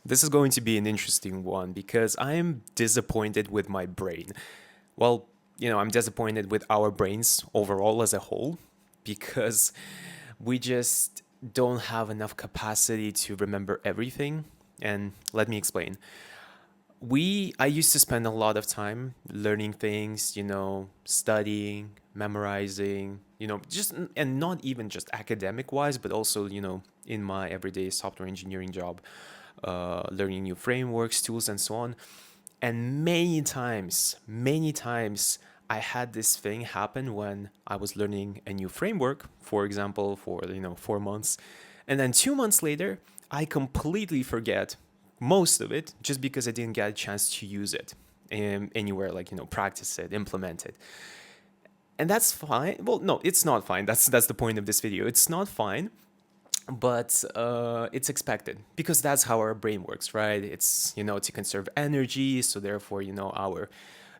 This is going to be an interesting one because I am disappointed with my brain. Well, I'm disappointed with our brains overall as a whole because we just don't have enough capacity to remember everything. And let me explain. I used to spend a lot of time learning things, studying, memorizing, just and not even just academic wise, but also, in my everyday software engineering job, learning new frameworks, tools, and so on. And many times, I had this thing happen when I was learning a new framework, for example, for 4 months, and then 2 months later, I completely forget most of it just because I didn't get a chance to use it anywhere, like practice it, implement it, and that's fine. Well, no, it's not fine. That's the point of this video. It's not fine, but it's expected because that's how our brain works, right? It's to conserve energy, so therefore our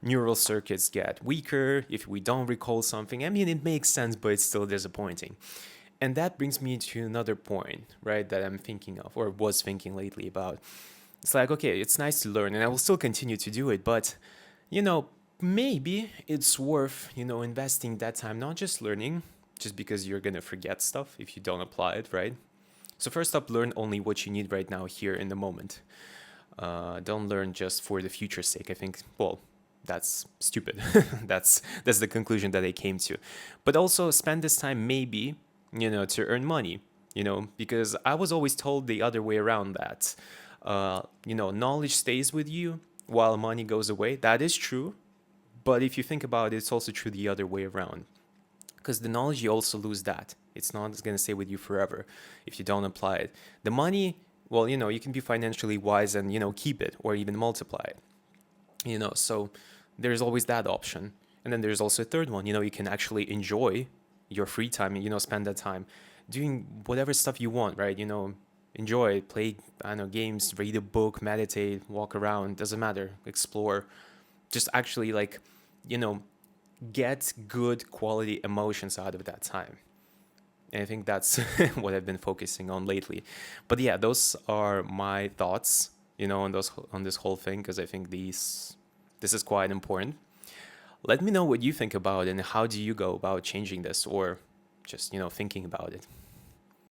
neural circuits get weaker if we don't recall something. I mean, it makes sense, but it's still disappointing. And that brings me to another point, right, that I'm thinking of or was thinking lately about. It's like, okay, it's nice to learn and I will still continue to do it, but you know maybe it's worth investing that time not just learning just because you're gonna forget stuff if you don't apply it, right? So first up, learn only what you need right now, here in the moment. Don't learn just for the future's sake. I think, well, that's stupid. that's the conclusion that I came to. But also spend this time maybe, to earn money. Because I was always told the other way around that, knowledge stays with you while money goes away. That is true. But if you think about it, it's also true the other way around because the knowledge you also lose that. It's not going to stay with you forever if you don't apply it. The money, well, you can be financially wise and keep it or even multiply it. So there's always that option. And then there's also a third one. You can actually enjoy your free time and spend that time doing whatever stuff you want, right? Enjoy, play, I don't know, games, read a book, meditate, walk around, doesn't matter, explore. Just actually like, you know, get good quality emotions out of that time. And I think that's what I've been focusing on lately. But yeah, those are my thoughts, on this whole thing because I think this is quite important. Let me know what you think about it and how do you go about changing this or just, thinking about it.